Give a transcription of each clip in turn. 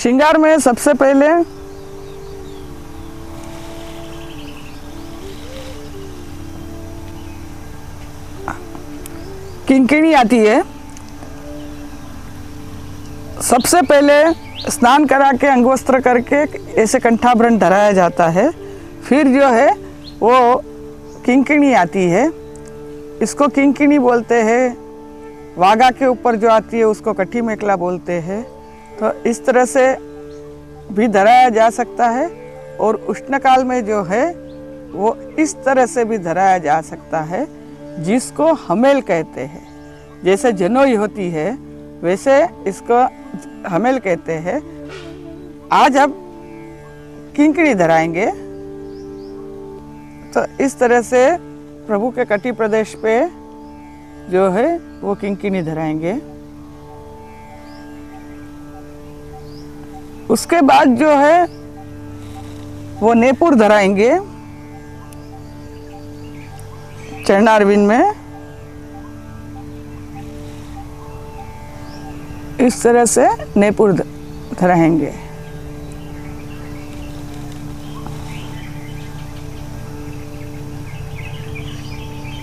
श्रृंगार में सबसे पहले किंकिणी आती है। सबसे पहले स्नान करा के अंगवस्त्र करके ऐसे कंठाभरण धराया जाता है। फिर जो है वो किंकिणी आती है। इसको किंकिणी बोलते हैं। वागा के ऊपर जो आती है उसको कठी मेखला बोलते हैं। तो इस तरह से भी धराया जा सकता है और उष्णकाल में जो है वो इस तरह से भी धराया जा सकता है, जिसको हमेल कहते हैं। जैसे जनोई होती है वैसे इसको हमेल कहते हैं। आज हम किंकिणी धराएंगे। तो इस तरह से प्रभु के कटी प्रदेश पे जो है वो किंकिणी धराएंगे। उसके बाद जो है वो नेपुर धराएंगे चरणारविंद में। इस तरह से नेपुर धराएंगे।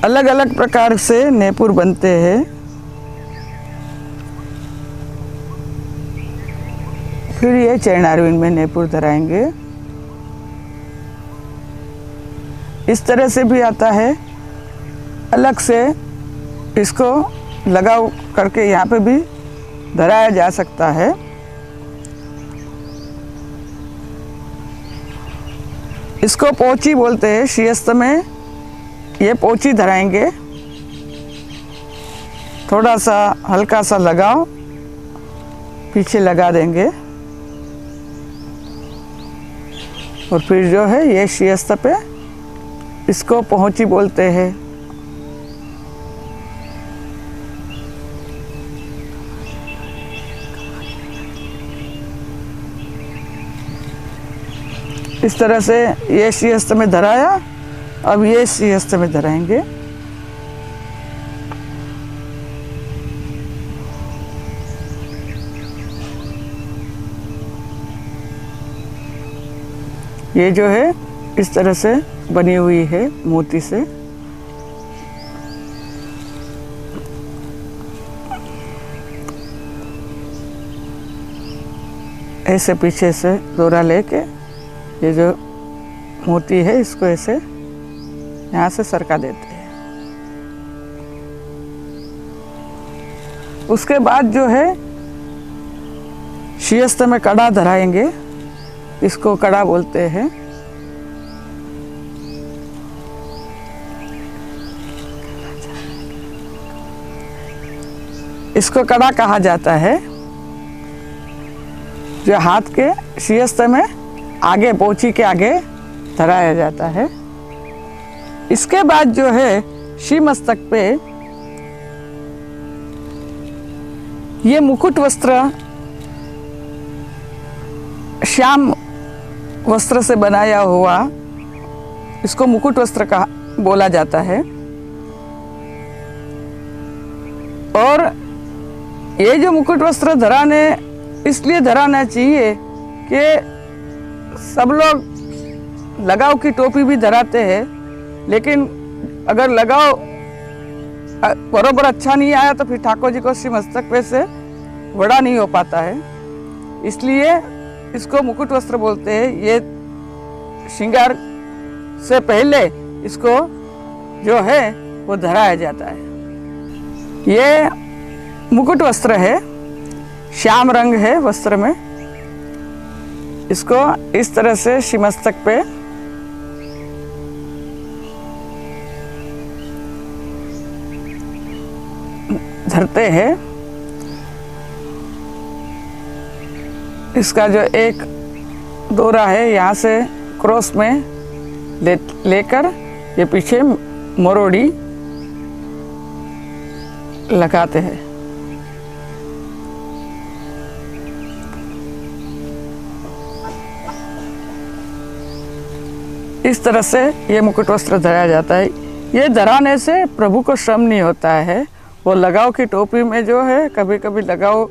अलग अलग प्रकार से नेपुर बनते हैं। फिर ये चरणारविंद में नेपुर धराएंगे। इस तरह से भी आता है। अलग से इसको लगाव करके यहाँ पे भी धराया जा सकता है। इसको पोची बोलते हैं। श्रीहस्त में ये पोची धराएंगे। थोड़ा सा हल्का सा लगाव पीछे लगा देंगे और फिर जो है ये श्रीहस्त पे इसको पहुंची बोलते हैं। इस तरह से ये श्रीहस्त में धराया। अब ये श्रीहस्त में धराएंगे। ये जो है इस तरह से बनी हुई है मोती से। ऐसे पीछे से डोरा लेके ये जो मोती है इसको ऐसे यहाँ से सरका देते हैं। उसके बाद जो है श्रीहस्त में कड़ा धराएंगे। इसको कड़ा बोलते हैं। इसको कड़ा कहा जाता है, जो हाथ के श्रीहस्त में आगे पोची के आगे धराया जाता है। इसके बाद जो है श्री मस्तक पे ये मुकुट वस्त्र श्याम वस्त्र से बनाया हुआ, इसको मुकुट वस्त्र कहा बोला जाता है। और ये जो मुकुट वस्त्र धराने इसलिए धराना चाहिए कि सब लोग लगाव की टोपी भी धराते हैं, लेकिन अगर लगाव बरोबर अच्छा नहीं आया तो फिर ठाकुर जी को श्री मस्तक पे से बड़ा नहीं हो पाता है। इसलिए इसको मुकुट वस्त्र बोलते हैं। ये श्रृंगार से पहले इसको जो है वो धराया जाता है। ये मुकुट वस्त्र है, श्याम रंग है वस्त्र में। इसको इस तरह से श्री मस्तक पे धरते हैं। इसका जो एक डोरा है यहाँ से क्रॉस में लेकर ये पीछे मोरोड़ी लगाते हैं। इस तरह से ये मुकुट वस्त्र धराया जाता है। ये धराने से प्रभु को श्रम नहीं होता है। वो लगाव की टोपी में जो है कभी कभी लगाव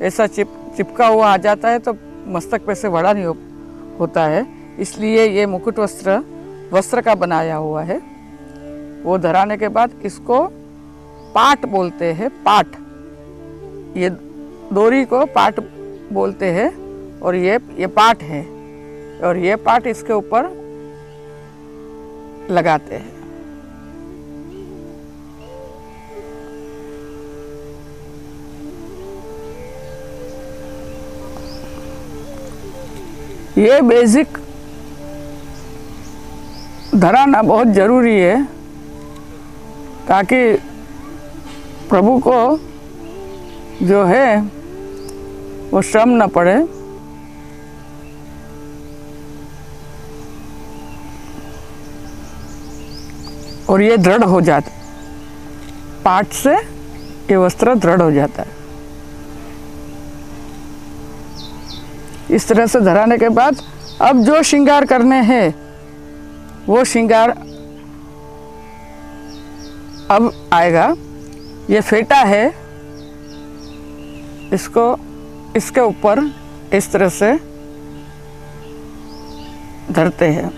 ऐसा चिपका हुआ आ जाता है तो मस्तक पे से बड़ा नहीं होता है, इसलिए ये मुकुट वस्त्र का बनाया हुआ है। वो धराने के बाद इसको पाट बोलते हैं। पाट, ये डोरी को पाट बोलते हैं और ये पाट है और ये पाट इसके ऊपर लगाते हैं। ये बेसिक धराना बहुत जरूरी है ताकि प्रभु को जो है वो श्रम न पड़े। और ये दृढ़ हो जाता, पाट से ये वस्त्र दृढ़ हो जाता है। इस तरह से धराने के बाद अब जो श्रृंगार करने हैं वो श्रृंगार अब आएगा। ये फेटा है, इसको इसके ऊपर इस तरह से धरते हैं।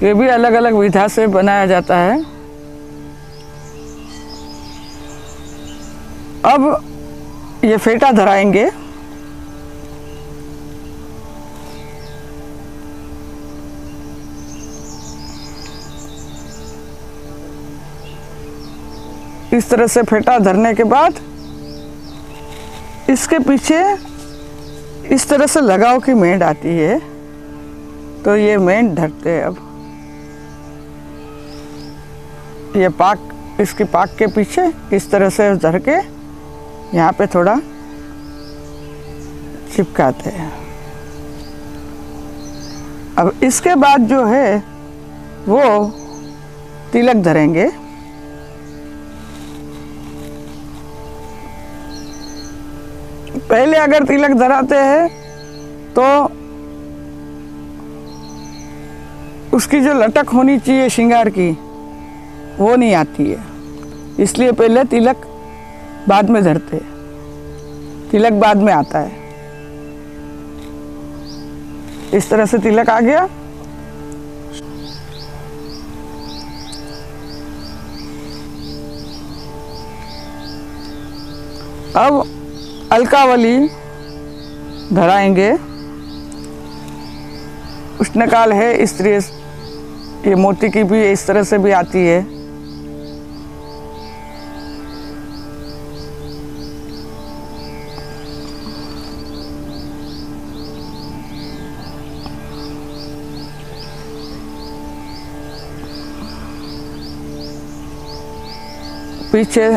ये भी अलग अलग विधा से बनाया जाता है। अब ये फेटा धराएंगे। इस तरह से फेटा धरने के बाद इसके पीछे इस तरह से लगाव की मेंढ आती है, तो ये मेंढ धरते हैं। अब ये पाक, इसकी पाक के पीछे इस तरह से धर के यहाँ पे थोड़ा चिपकाते हैं। अब इसके बाद जो है वो तिलक धरेंगे। पहले अगर तिलक धराते हैं तो उसकी जो लटक होनी चाहिए श्रृंगार की वो नहीं आती है, इसलिए पहले तिलक बाद में धरते हैं। तिलक बाद में आता है। इस तरह से तिलक आ गया। अब अलकावली धराएंगे। उष्णकाल है, इस तरह ये मोती की भी इस तरह से भी आती है। पीछे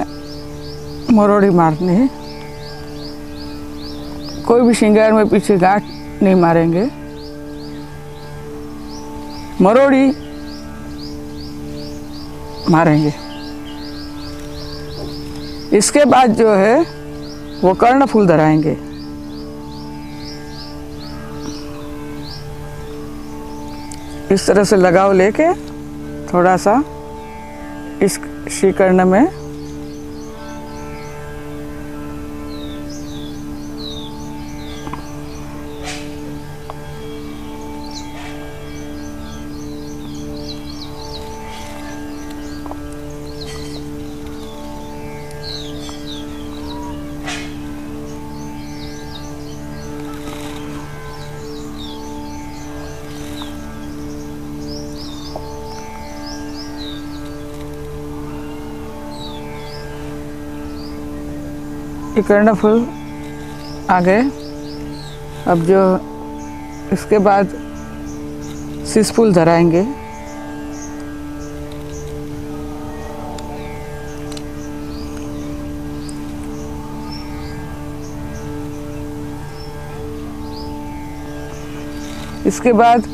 मरोड़ी मारनी है। कोई भी श्रृंगार में पीछे गांठ नहीं मारेंगे, मरोड़ी मारेंगे। इसके बाद जो है वो कर्णफूल धराएंगे। इस तरह से लगाव लेके थोड़ा सा इस श्रीकर्ण में कर्णफूल आ गए। अब जो इसके बाद शीश फूल धराएंगे। इसके बाद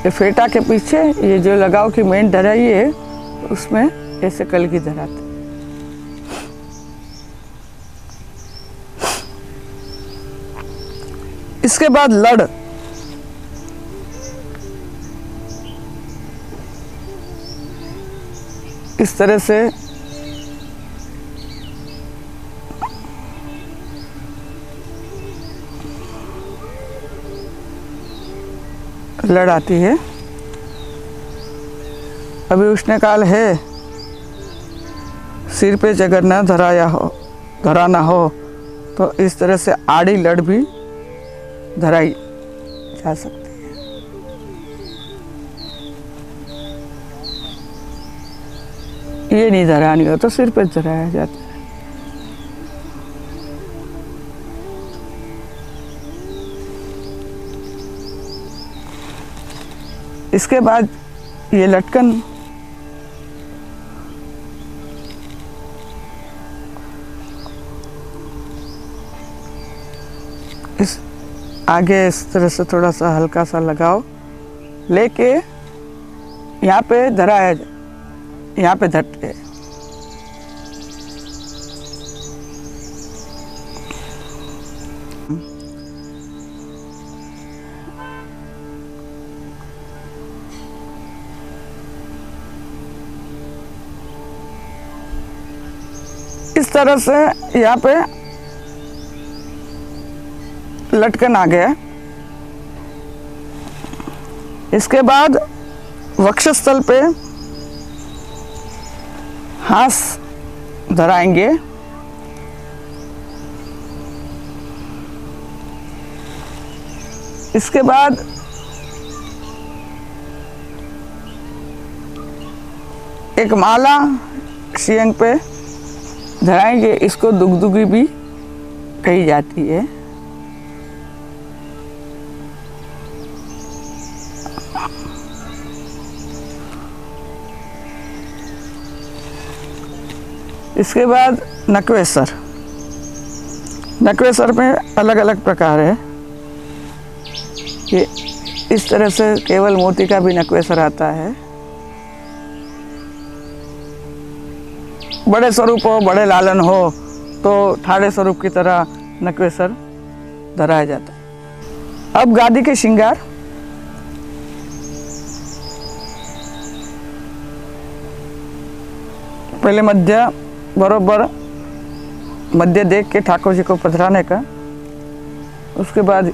ये फेटा के पीछे ये जो लगाव की मेंढ धराई है उसमें ऐसे कलगी धराते। इसके बाद लड़, इस तरह से लड़ आती है। अभी उष्णकाल है, सिर पे अगर न धरा ना हो तो इस तरह से आड़ी लड़ भी धराई जा सकती है। ये नहीं धरानी हो तो सिर पे धराया जाता है। इसके बाद ये लटकन इस आगे इस तरह से थोड़ा सा हल्का सा लगाओ, लेके यहाँ पे धराया, यहाँ पे धटे। इस तरह से यहाँ पे लटकन आ गया। इसके बाद वक्षस्थल पे हाथ धराएंगे। इसके बाद एक माला शींग पे धराएंगे। इसको दुगदुगी भी कही जाती है। इसके बाद नकवेसर। नकवेसर में अलग अलग प्रकार है। ये इस तरह से केवल मोती का भी नकवेसर आता है। बड़े स्वरूप हो, बड़े लालन हो तो ठाड़े स्वरूप की तरह नकवेसर धराया जाता है। अब गादी के श्रृंगार। पहले मध्य बरोबर मध्य देख के ठाकुर जी को पधराने का। उसके बाद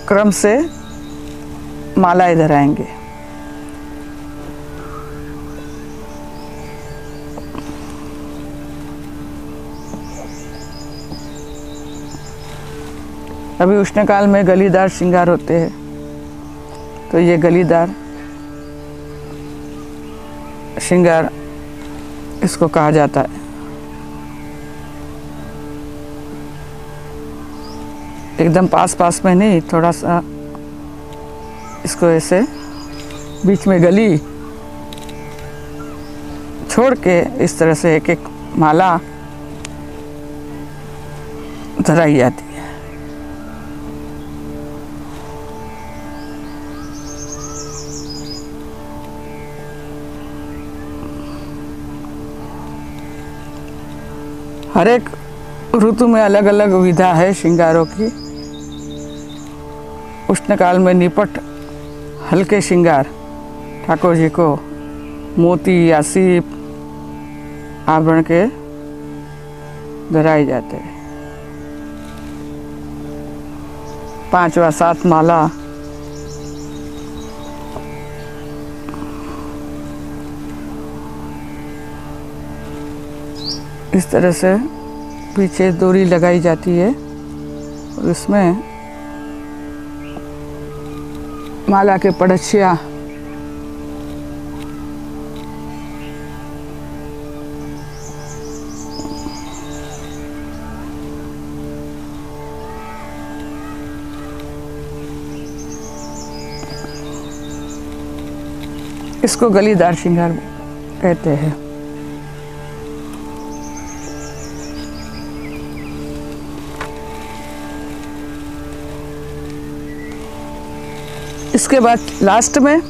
क्रम से मालाएं धराएंगे। अभी उष्णकाल में गलीदार श्रृंगार होते हैं, तो ये गलीदार श्रृंगार इसको कहा जाता है। एकदम पास में नहीं, थोड़ा सा इसको ऐसे बीच में गली छोड़ के इस तरह से एक एक माला धराई जाती है। हर एक ऋतु में अलग अलग विधा है श्रृंगारों की। उष्णकाल में निपट हल्के श्रृंगार ठाकुर जी को मोती या सीप आभरण के धराए जाते हैं। 5 व 7 माला इस तरह से पीछे डोरी लगाई जाती है और उसमें माला के पड़छिया इसको गलीदार श्रृंगार कहते हैं। इसके बाद लास्ट में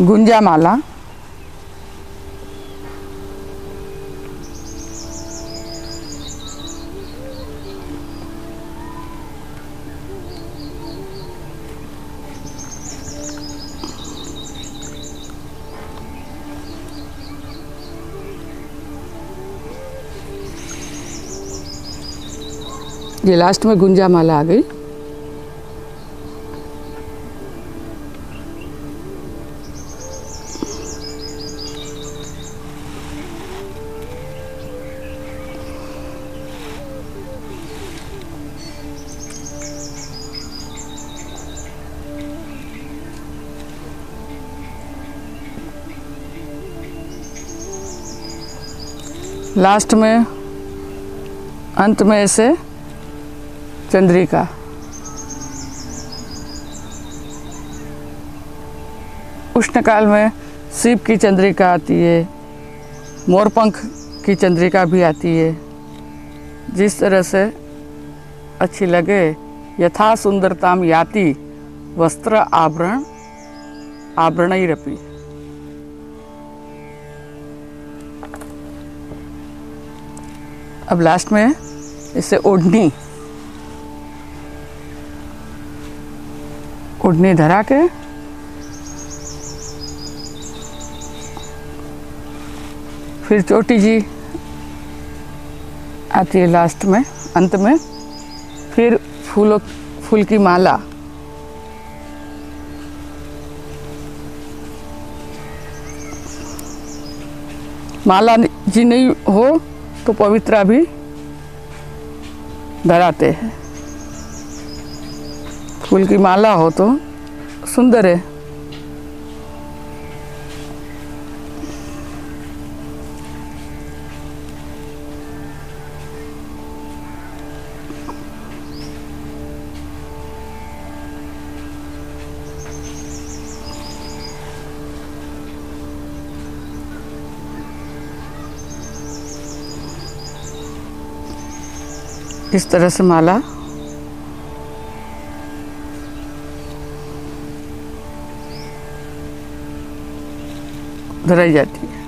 गुंजा माला। ये लास्ट में गुंजा माला आ गई। लास्ट में अंत में ऐसे चंद्रिका। उष्णकाल में सीप की चंद्रिका आती है, मोरपंख की चंद्रिका भी आती है। जिस तरह से अच्छी लगे, यथा सुंदरताम याति वस्त्र आभरण आभरणैरपि। अब लास्ट में इसे ओढ़नी धरा के फिर चोटी जी आती है लास्ट में, अंत में। फिर फूल की माला, माला जी नहीं हो तो पवित्रा भी धराते हैं। फूल की माला हो तो सुंदर है। इस तरह से माला धराई जाती है।